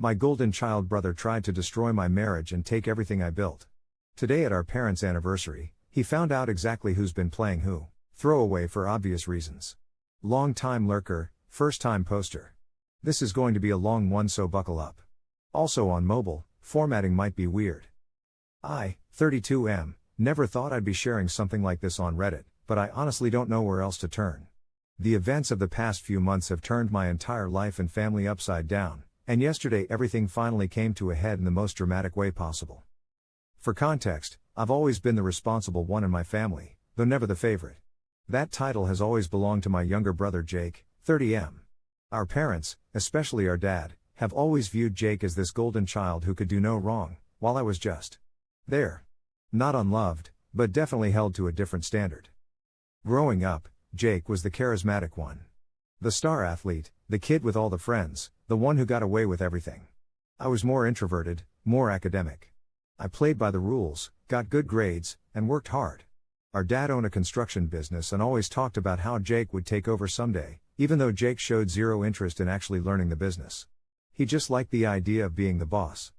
My golden child brother tried to destroy my marriage and take everything I built. Today at our parents' anniversary, he found out exactly who's been playing who. Throwaway for obvious reasons. Long time lurker, first time poster. This is going to be a long one, so buckle up. Also on mobile, formatting might be weird. I, 32M, never thought I'd be sharing something like this on Reddit, but I honestly don't know where else to turn. The events of the past few months have turned my entire life and family upside down, and yesterday everything finally came to a head in the most dramatic way possible. For context, I've always been the responsible one in my family, though never the favorite. That title has always belonged to my younger brother Jake, 30M. Our parents, especially our dad, have always viewed Jake as this golden child who could do no wrong, while I was just there. Not unloved, but definitely held to a different standard. Growing up, Jake was the charismatic one. The star athlete, the kid with all the friends, the one who got away with everything. I was more introverted, more academic. I played by the rules, got good grades, and worked hard. Our dad owned a construction business and always talked about how Jake would take over someday, even though Jake showed zero interest in actually learning the business. He just liked the idea of being the boss.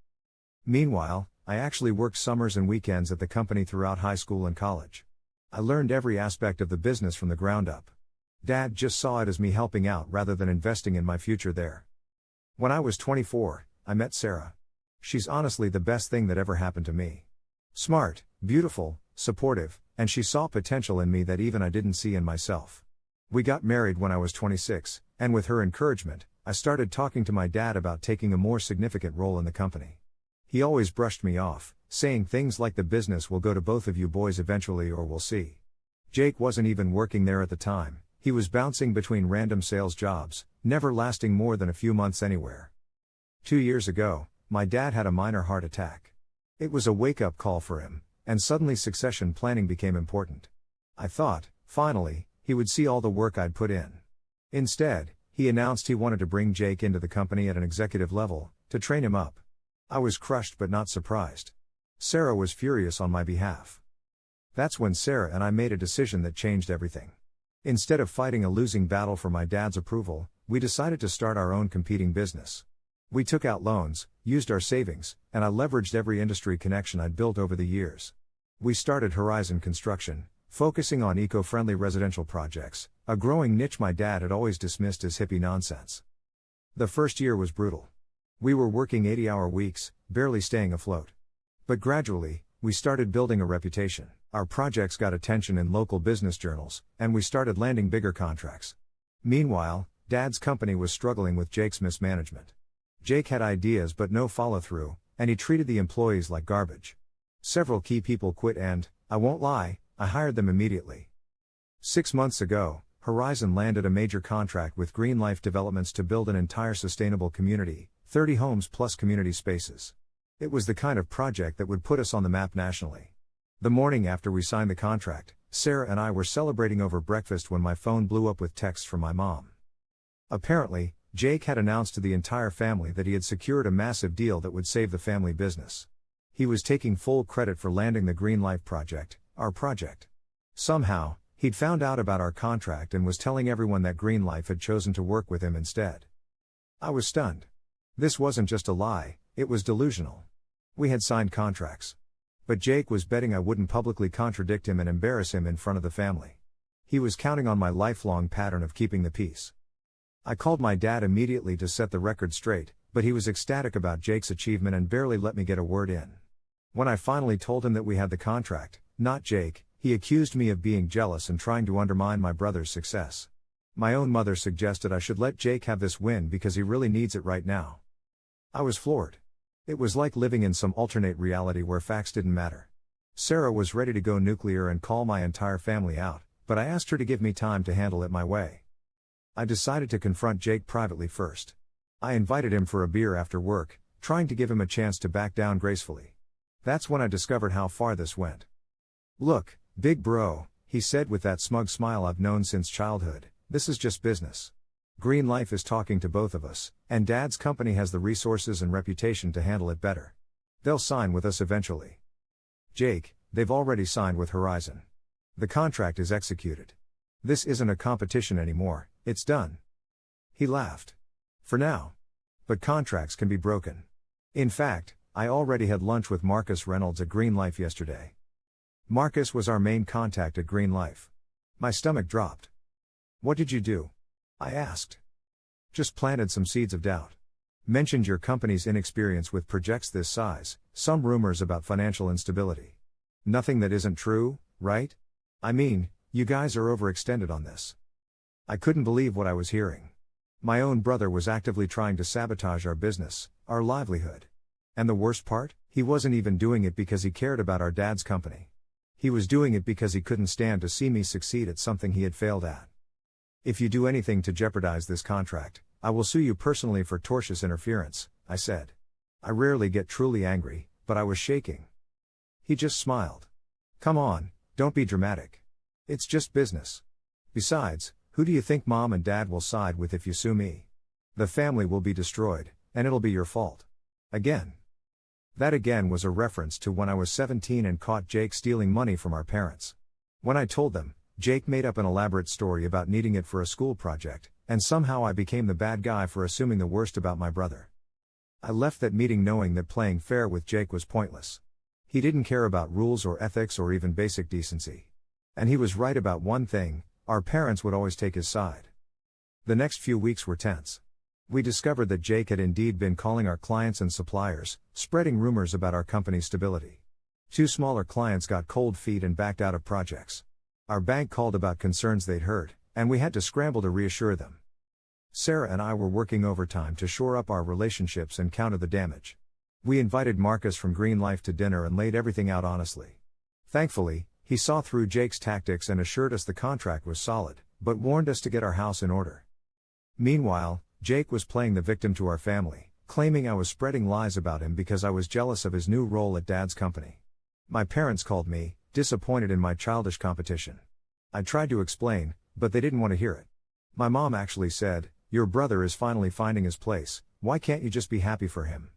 Meanwhile, I actually worked summers and weekends at the company throughout high school and college. I learned every aspect of the business from the ground up. Dad just saw it as me helping out rather than investing in my future there. When I was 24, I met Sarah. She's honestly the best thing that ever happened to me. Smart, beautiful, supportive, and she saw potential in me that even I didn't see in myself. We got married when I was 26, and with her encouragement, I started talking to my dad about taking a more significant role in the company. He always brushed me off, saying things like the business will go to both of you boys eventually or we'll see. Jake wasn't even working there at the time, he was bouncing between random sales jobs, never lasting more than a few months anywhere. 2 years ago, my dad had a minor heart attack. It was a wake-up call for him, and suddenly succession planning became important. I thought, finally, he would see all the work I'd put in. Instead, he announced he wanted to bring Jake into the company at an executive level, to train him up. I was crushed but not surprised. Sarah was furious on my behalf. That's when Sarah and I made a decision that changed everything. Instead of fighting a losing battle for my dad's approval, we decided to start our own competing business. We took out loans, used our savings, and I leveraged every industry connection I'd built over the years. We started Horizon Construction, focusing on eco-friendly residential projects, a growing niche my dad had always dismissed as hippie nonsense. The first year was brutal. We were working 80-hour weeks, barely staying afloat. But gradually, we started building a reputation. Our projects got attention in local business journals, and we started landing bigger contracts. Meanwhile, Dad's company was struggling with Jake's mismanagement. Jake had ideas but no follow-through, and he treated the employees like garbage. Several key people quit and, I won't lie, I hired them immediately. 6 months ago, Horizon landed a major contract with Green Life Developments to build an entire sustainable community, 30 homes plus community spaces. It was the kind of project that would put us on the map nationally. The morning after we signed the contract, Sarah and I were celebrating over breakfast when my phone blew up with texts from my mom. Apparently, Jake had announced to the entire family that he had secured a massive deal that would save the family business. He was taking full credit for landing the Green Life project, our project. Somehow, he'd found out about our contract and was telling everyone that Green Life had chosen to work with him instead. I was stunned. This wasn't just a lie, it was delusional. We had signed contracts. But Jake was betting I wouldn't publicly contradict him and embarrass him in front of the family. He was counting on my lifelong pattern of keeping the peace. I called my dad immediately to set the record straight, but he was ecstatic about Jake's achievement and barely let me get a word in. When I finally told him that we had the contract, not Jake, he accused me of being jealous and trying to undermine my brother's success. My own mother suggested I should let Jake have this win because he really needs it right now. I was floored. It was like living in some alternate reality where facts didn't matter. Sarah was ready to go nuclear and call my entire family out, but I asked her to give me time to handle it my way. I decided to confront Jake privately first. I invited him for a beer after work, trying to give him a chance to back down gracefully. That's when I discovered how far this went. "Look, big bro," he said with that smug smile I've known since childhood, "this is just business. Green Life is talking to both of us, and Dad's company has the resources and reputation to handle it better. They'll sign with us eventually. Jake, they've already signed with Horizon. The contract is executed. This isn't a competition anymore, it's done." He laughed. "For now. But contracts can be broken. In fact, I already had lunch with Marcus Reynolds at Green Life yesterday. Marcus was our main contact at Green Life. My stomach dropped. "What did you do?" I asked. "Just planted some seeds of doubt. Mentioned your company's inexperience with projects this size, some rumors about financial instability. Nothing that isn't true, right? I mean, you guys are overextended on this." I couldn't believe what I was hearing. My own brother was actively trying to sabotage our business, our livelihood. And the worst part, he wasn't even doing it because he cared about our dad's company. He was doing it because he couldn't stand to see me succeed at something he had failed at. "If you do anything to jeopardize this contract, I will sue you personally for tortious interference," I said. I rarely get truly angry, but I was shaking. He just smiled. "Come on, don't be dramatic. It's just business. Besides, who do you think mom and dad will side with if you sue me? The family will be destroyed, and it'll be your fault. Again." That again was a reference to when I was 17 and caught Jake stealing money from our parents. When I told them, Jake made up an elaborate story about needing it for a school project, and somehow I became the bad guy for assuming the worst about my brother. I left that meeting knowing that playing fair with Jake was pointless. He didn't care about rules or ethics or even basic decency. And he was right about one thing: our parents would always take his side. The next few weeks were tense. We discovered that Jake had indeed been calling our clients and suppliers, spreading rumors about our company's stability. 2 smaller clients got cold feet and backed out of projects. Our bank called about concerns they'd heard, and we had to scramble to reassure them. Sarah and I were working overtime to shore up our relationships and counter the damage. We invited Marcus from Green Life to dinner and laid everything out honestly. Thankfully, he saw through Jake's tactics and assured us the contract was solid, but warned us to get our house in order. Meanwhile, Jake was playing the victim to our family, claiming I was spreading lies about him because I was jealous of his new role at Dad's company. My parents called me, disappointed in my childish competition. I tried to explain, but they didn't want to hear it. My mom actually said, "Your brother is finally finding his place, why can't you just be happy for him?"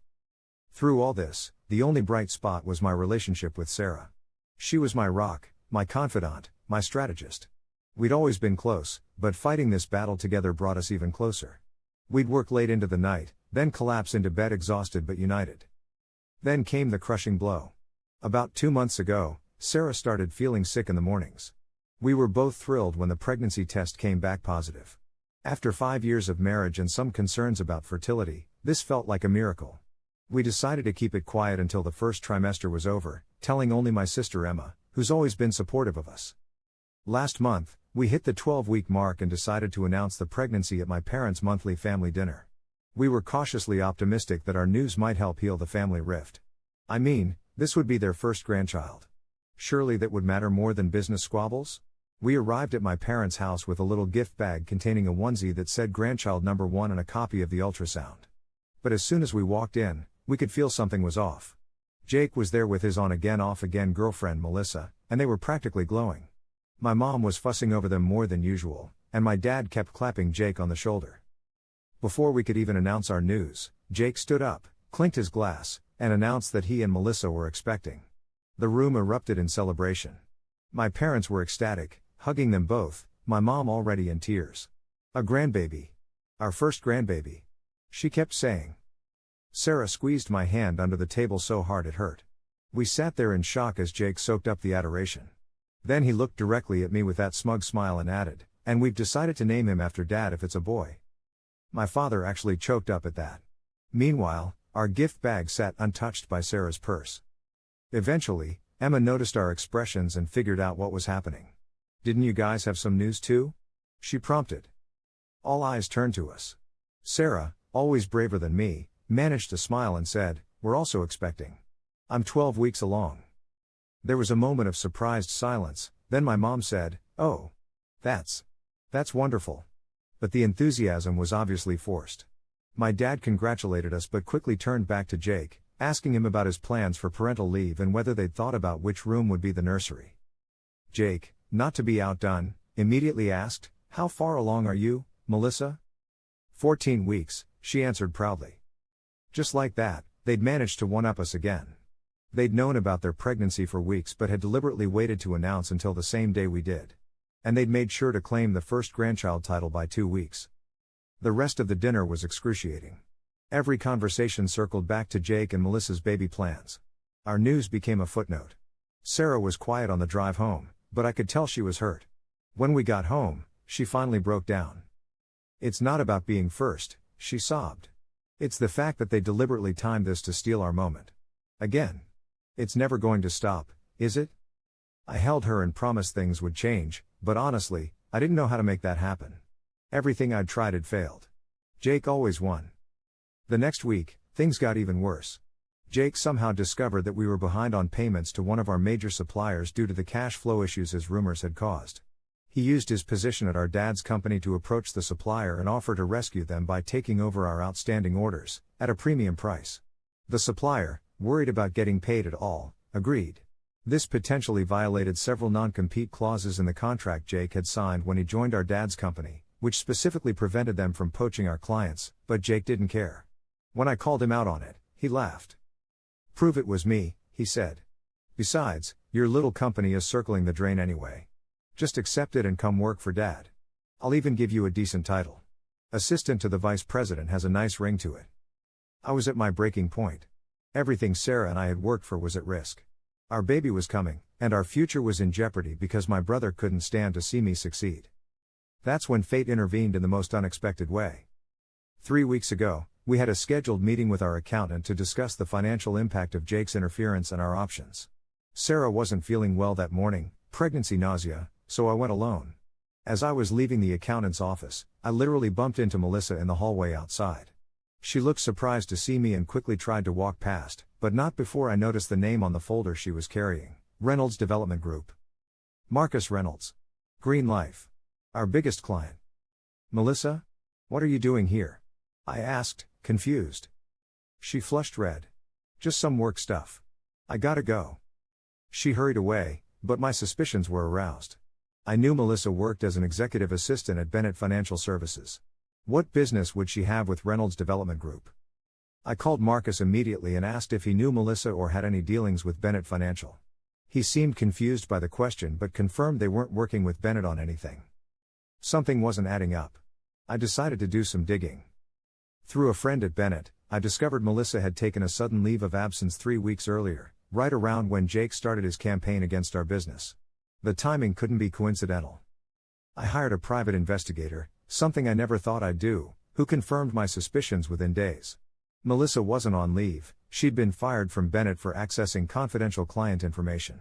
Through all this, the only bright spot was my relationship with Sarah. She was my rock, my confidant, my strategist. We'd always been close, but fighting this battle together brought us even closer. We'd work late into the night, then collapse into bed exhausted but united. Then came the crushing blow. About 2 months ago, Sarah started feeling sick in the mornings. We were both thrilled when the pregnancy test came back positive. After 5 years of marriage and some concerns about fertility, this felt like a miracle. We decided to keep it quiet until the first trimester was over, telling only my sister Emma, who's always been supportive of us. Last month, we hit the 12-week mark and decided to announce the pregnancy at my parents' monthly family dinner. We were cautiously optimistic that our news might help heal the family rift. I mean, this would be their first grandchild. Surely that would matter more than business squabbles? We arrived at my parents' house with a little gift bag containing a onesie that said grandchild number 1 and a copy of the ultrasound. But as soon as we walked in, we could feel something was off. Jake was there with his on-again off-again girlfriend Melissa, and they were practically glowing. My mom was fussing over them more than usual, and my dad kept clapping Jake on the shoulder. Before we could even announce our news, Jake stood up, clinked his glass, and announced that he and Melissa were expecting. The room erupted in celebration. My parents were ecstatic, hugging them both, my mom already in tears. "A grandbaby. Our first grandbaby," she kept saying. Sarah squeezed my hand under the table so hard it hurt. We sat there in shock as Jake soaked up the adoration. Then he looked directly at me with that smug smile and added, "And we've decided to name him after Dad if it's a boy." My father actually choked up at that. Meanwhile, our gift bag sat untouched by Sarah's purse. Eventually, Emma noticed our expressions and figured out what was happening. "Didn't you guys have some news too?" she prompted. All eyes turned to us. Sarah, always braver than me, managed to smile and said, "We're also expecting. I'm 12 weeks along." There was a moment of surprised silence, then my mom said, "Oh. That's wonderful." But the enthusiasm was obviously forced. My dad congratulated us but quickly turned back to Jake, asking him about his plans for parental leave and whether they'd thought about which room would be the nursery. Jake, not to be outdone, immediately asked, "How far along are you, Melissa?" 14 weeks, she answered proudly. Just like that, they'd managed to one-up us again. They'd known about their pregnancy for weeks but had deliberately waited to announce until the same day we did. And they'd made sure to claim the first grandchild title by 2 weeks. The rest of the dinner was excruciating. Every conversation circled back to Jake and Melissa's baby plans. Our news became a footnote. Sarah was quiet on the drive home, but I could tell she was hurt. When we got home, she finally broke down. "It's not about being first," she sobbed. "It's the fact that they deliberately timed this to steal our moment. Again. It's never going to stop, is it?" I held her and promised things would change, but honestly, I didn't know how to make that happen. Everything I'd tried had failed. Jake always won. The next week, things got even worse. Jake somehow discovered that we were behind on payments to one of our major suppliers due to the cash flow issues his rumors had caused. He used his position at our dad's company to approach the supplier and offer to rescue them by taking over our outstanding orders, at a premium price. The supplier, worried about getting paid at all, agreed. This potentially violated several non-compete clauses in the contract Jake had signed when he joined our dad's company, which specifically prevented them from poaching our clients, but Jake didn't care. When I called him out on it, he laughed. "Prove it was me," he said. "Besides, your little company is circling the drain anyway. Just accept it and come work for Dad. I'll even give you a decent title. Assistant to the vice president has a nice ring to it." I was at my breaking point. Everything Sarah and I had worked for was at risk. Our baby was coming, and our future was in jeopardy because my brother couldn't stand to see me succeed. That's when fate intervened in the most unexpected way. 3 weeks ago, we had a scheduled meeting with our accountant to discuss the financial impact of Jake's interference and our options. Sarah wasn't feeling well that morning, pregnancy nausea, so I went alone. As I was leaving the accountant's office, I literally bumped into Melissa in the hallway outside. She looked surprised to see me and quickly tried to walk past, but not before I noticed the name on the folder she was carrying, Reynolds Development Group. Marcus Reynolds. Green Life. Our biggest client. "Melissa? What are you doing here?" I asked, confused. She flushed red. "Just some work stuff. I gotta go." She hurried away, but my suspicions were aroused. I knew Melissa worked as an executive assistant at Bennett Financial Services. What business would she have with Reynolds Development Group? I called Marcus immediately and asked if he knew Melissa or had any dealings with Bennett Financial. He seemed confused by the question but confirmed they weren't working with Bennett on anything. Something wasn't adding up. I decided to do some digging. Through a friend at Bennett, I discovered Melissa had taken a sudden leave of absence 3 weeks earlier, right around when Jake started his campaign against our business. The timing couldn't be coincidental. I hired a private investigator, something I never thought I'd do, who confirmed my suspicions within days. Melissa wasn't on leave, she'd been fired from Bennett for accessing confidential client information.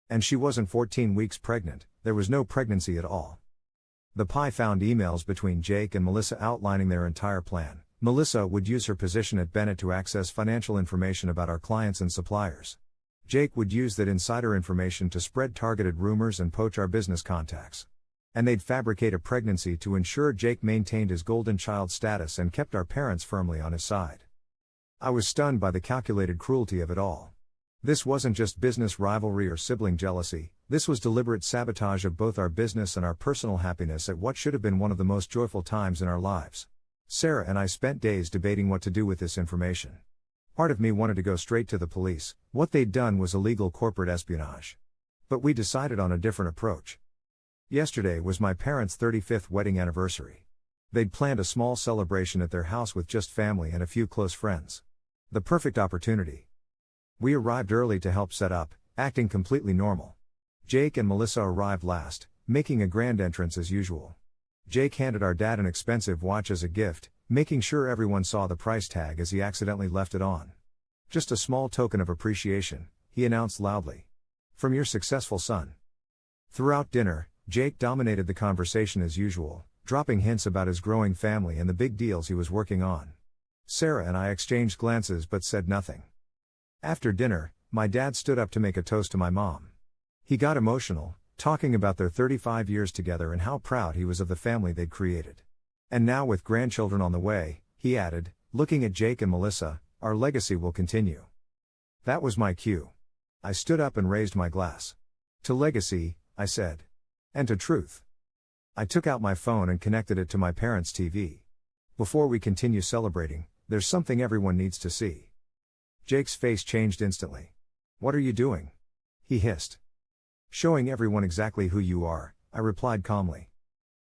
And she wasn't 14 weeks pregnant, there was no pregnancy at all. The PI found emails between Jake and Melissa outlining their entire plan. Melissa would use her position at Bennett to access financial information about our clients and suppliers. Jake would use that insider information to spread targeted rumors and poach our business contacts. And they'd fabricate a pregnancy to ensure Jake maintained his golden child status and kept our parents firmly on his side. I was stunned by the calculated cruelty of it all. This wasn't just business rivalry or sibling jealousy, this was deliberate sabotage of both our business and our personal happiness at what should have been one of the most joyful times in our lives. Sarah and I spent days debating what to do with this information. Part of me wanted to go straight to the police. What they'd done was illegal corporate espionage. But we decided on a different approach. Yesterday was my parents' 35th wedding anniversary. They'd planned a small celebration at their house with just family and a few close friends. The perfect opportunity. We arrived early to help set up, acting completely normal. Jake and Melissa arrived last, making a grand entrance as usual. Jake handed our dad an expensive watch as a gift, making sure everyone saw the price tag as he accidentally left it on. "Just a small token of appreciation," he announced loudly. "From your successful son." Throughout dinner, Jake dominated the conversation as usual, dropping hints about his growing family and the big deals he was working on. Sarah and I exchanged glances but said nothing. After dinner, my dad stood up to make a toast to my mom. He got emotional, talking about their 35 years together and how proud he was of the family they'd created. "And now with grandchildren on the way," he added, looking at Jake and Melissa, "our legacy will continue." That was my cue. I stood up and raised my glass. "To legacy," I said. "And to truth." I took out my phone and connected it to my parents' TV. "Before we continue celebrating, there's something everyone needs to see." Jake's face changed instantly. "What are you doing?" he hissed. "Showing everyone exactly who you are," I replied calmly.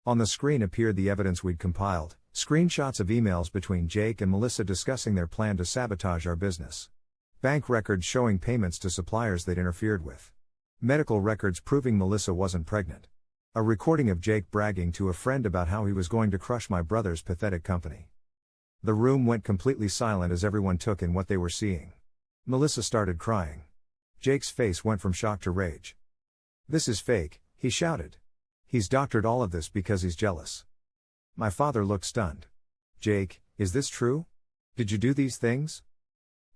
On the screen appeared the evidence we'd compiled, Screenshots of emails between Jake and Melissa discussing their plan to sabotage our business. Bank records showing payments to suppliers they'd interfered with. Medical records proving Melissa wasn't pregnant. A recording of Jake bragging to a friend about how he was going to crush my brother's pathetic company. The room went completely silent as everyone took in what they were seeing. Melissa started crying. Jake's face went from shock to rage. "This is fake," he shouted. "He's doctored all of this because he's jealous." My father looked stunned. "Jake, is this true? Did you do these things?"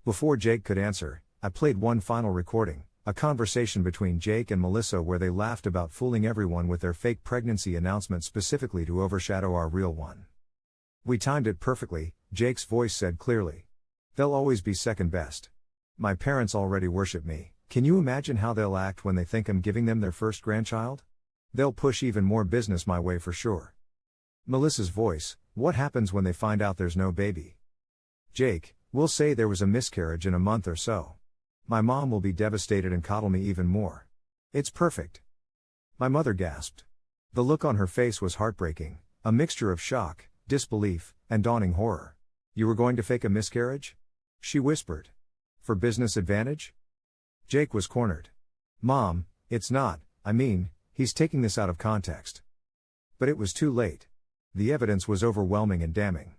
Before Jake could answer, I played one final recording, a conversation between Jake and Melissa where they laughed about fooling everyone with their fake pregnancy announcement specifically to overshadow our real one. "We timed it perfectly," Jake's voice said clearly. "They'll always be second best. My parents already worship me. Can you imagine how they'll act when they think I'm giving them their first grandchild? They'll push even more business my way for sure." Melissa's voice: "What happens when they find out there's no baby?" Jake: "We'll say there was a miscarriage in a month or so. My mom will be devastated and coddle me even more. It's perfect." My mother gasped. The look on her face was heartbreaking, a mixture of shock, disbelief, and dawning horror. "You were going to fake a miscarriage?" she whispered. "For business advantage?" Jake was cornered. "Mom, it's not, he's taking this out of context." But it was too late. The evidence was overwhelming and damning.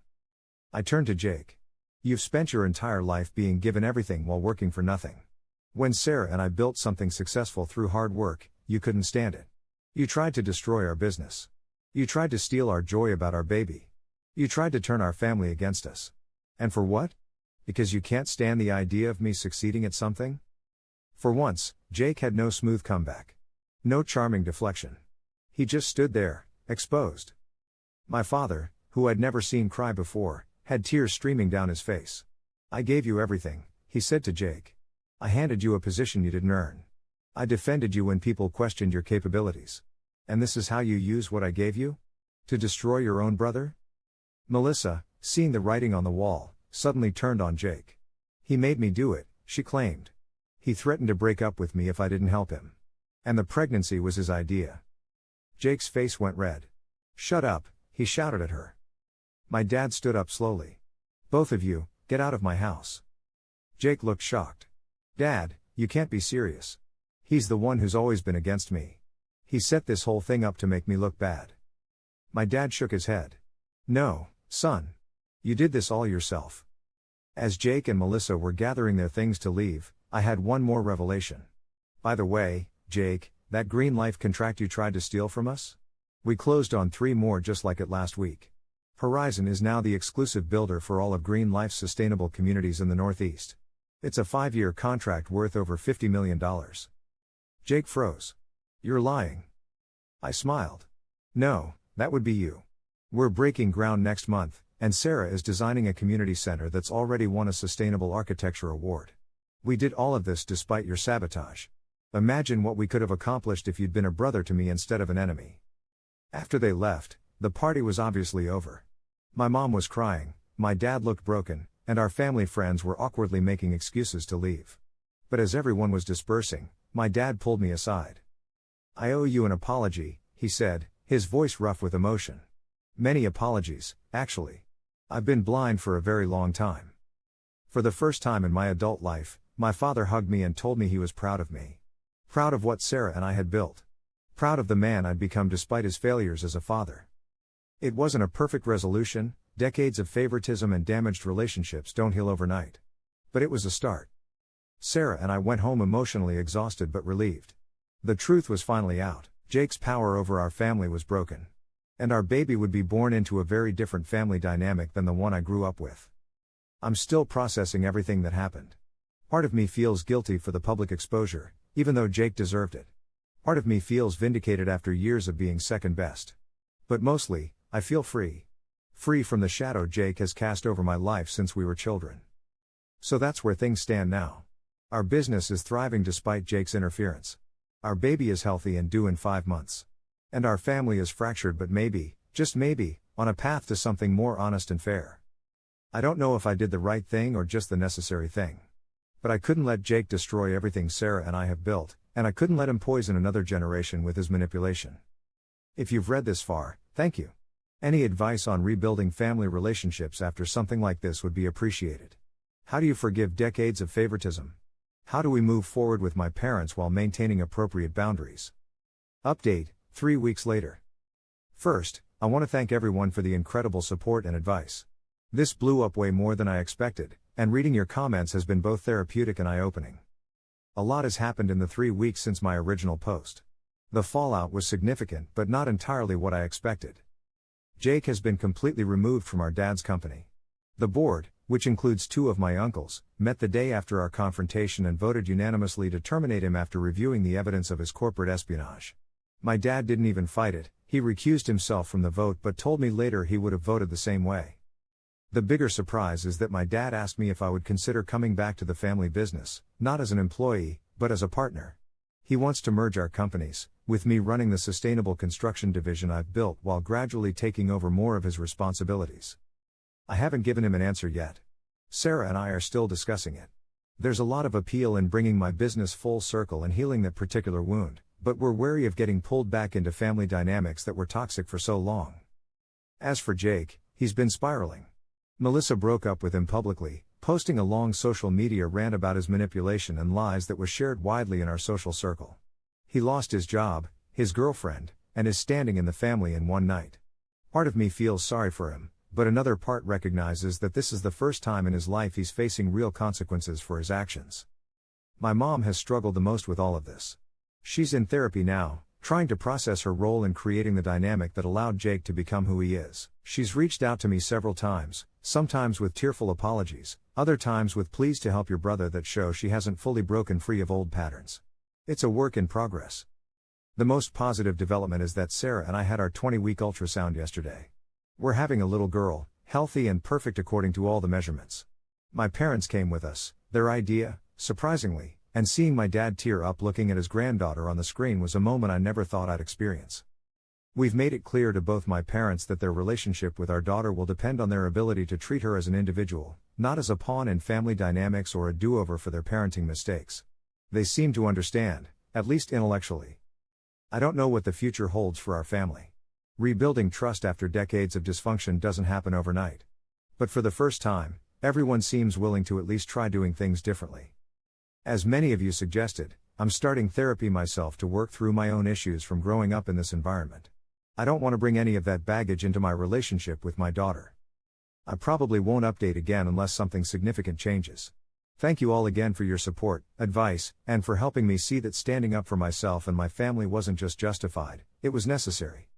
I turned to Jake. "You've spent your entire life being given everything while working for nothing. When Sarah and I built something successful through hard work, you couldn't stand it. You tried to destroy our business. You tried to steal our joy about our baby. You tried to turn our family against us. And for what? Because you can't stand the idea of me succeeding at something?" For once, Jake had no smooth comeback. No charming deflection. He just stood there, exposed. My father, who I'd never seen cry before, had tears streaming down his face. "I gave you everything," he said to Jake. "I handed you a position you didn't earn. I defended you when people questioned your capabilities. And this is how you use what I gave you? To destroy your own brother?" Melissa, seeing the writing on the wall, suddenly turned on Jake. "He made me do it," she claimed. "He threatened to break up with me if I didn't help him. And the pregnancy was his idea." Jake's face went red. "Shut up," he shouted at her. My dad stood up slowly. "Both of you, get out of my house." Jake looked shocked. "Dad, you can't be serious. He's the one who's always been against me. He set this whole thing up to make me look bad." My dad shook his head. "No, son. You did this all yourself." As Jake and Melissa were gathering their things to leave, I had one more revelation. "By the way, Jake, that Green Life contract you tried to steal from us? We closed on 3 more just like it last week. Horizon is now the exclusive builder for all of Green Life's sustainable communities in the Northeast. It's a 5-year contract worth over $50 million. Jake froze. "You're lying." I smiled. "No, that would be you. We're breaking ground next month, and Sarah is designing a community center that's already won a Sustainable Architecture Award. We did all of this despite your sabotage. Imagine what we could have accomplished if you'd been a brother to me instead of an enemy." After they left, the party was obviously over. My mom was crying, my dad looked broken, and our family friends were awkwardly making excuses to leave. But as everyone was dispersing, my dad pulled me aside. "I owe you an apology," he said, his voice rough with emotion. "Many apologies, actually. I've been blind for a very long time." For the first time in my adult life, my father hugged me and told me he was proud of me. Proud of what Sarah and I had built. Proud of the man I'd become despite his failures as a father. It wasn't a perfect resolution, decades of favoritism and damaged relationships don't heal overnight. But it was a start. Sarah and I went home emotionally exhausted but relieved. The truth was finally out. Jake's power over our family was broken. And our baby would be born into a very different family dynamic than the one I grew up with. I'm still processing everything that happened. Part of me feels guilty for the public exposure, even though Jake deserved it. Part of me feels vindicated after years of being second best. But mostly, I feel free. Free from the shadow Jake has cast over my life since we were children. So that's where things stand now. Our business is thriving despite Jake's interference. Our baby is healthy and due in 5 months. And our family is fractured but maybe, just maybe, on a path to something more honest and fair. I don't know if I did the right thing or just the necessary thing. But I couldn't let Jake destroy everything Sarah and I have built, and I couldn't let him poison another generation with his manipulation. If you've read this far, thank you. Any advice on rebuilding family relationships after something like this would be appreciated. How do you forgive decades of favoritism? How do we move forward with my parents while maintaining appropriate boundaries? Update, 3 weeks later. First, I want to thank everyone for the incredible support and advice. This blew up way more than I expected, and reading your comments has been both therapeutic and eye-opening. A lot has happened in the 3 weeks since my original post. The fallout was significant but not entirely what I expected. Jake has been completely removed from our dad's company. The board, which includes 2 of my uncles, met the day after our confrontation and voted unanimously to terminate him after reviewing the evidence of his corporate espionage. My dad didn't even fight it, he recused himself from the vote but told me later he would have voted the same way. The bigger surprise is that my dad asked me if I would consider coming back to the family business, not as an employee, but as a partner. He wants to merge our companies, with me running the sustainable construction division I've built while gradually taking over more of his responsibilities. I haven't given him an answer yet. Sarah and I are still discussing it. There's a lot of appeal in bringing my business full circle and healing that particular wound, but we're wary of getting pulled back into family dynamics that were toxic for so long. As for Jake, he's been spiraling. Melissa broke up with him publicly, posting a long social media rant about his manipulation and lies that was shared widely in our social circle. He lost his job, his girlfriend, and his standing in the family in one night. Part of me feels sorry for him, but another part recognizes that this is the first time in his life he's facing real consequences for his actions. My mom has struggled the most with all of this. She's in therapy now, trying to process her role in creating the dynamic that allowed Jake to become who he is. She's reached out to me several times, sometimes with tearful apologies, other times with pleas to help your brother that show she hasn't fully broken free of old patterns. It's a work in progress. The most positive development is that Sarah and I had our 20-week ultrasound yesterday. We're having a little girl, healthy and perfect according to all the measurements. My parents came with us, their idea, surprisingly, and seeing my dad tear up looking at his granddaughter on the screen was a moment I never thought I'd experience. We've made it clear to both my parents that their relationship with our daughter will depend on their ability to treat her as an individual, not as a pawn in family dynamics or a do-over for their parenting mistakes. They seem to understand, at least intellectually. I don't know what the future holds for our family. Rebuilding trust after decades of dysfunction doesn't happen overnight. But for the first time, everyone seems willing to at least try doing things differently. As many of you suggested, I'm starting therapy myself to work through my own issues from growing up in this environment. I don't want to bring any of that baggage into my relationship with my daughter. I probably won't update again unless something significant changes. Thank you all again for your support, advice, and for helping me see that standing up for myself and my family wasn't just justified, it was necessary.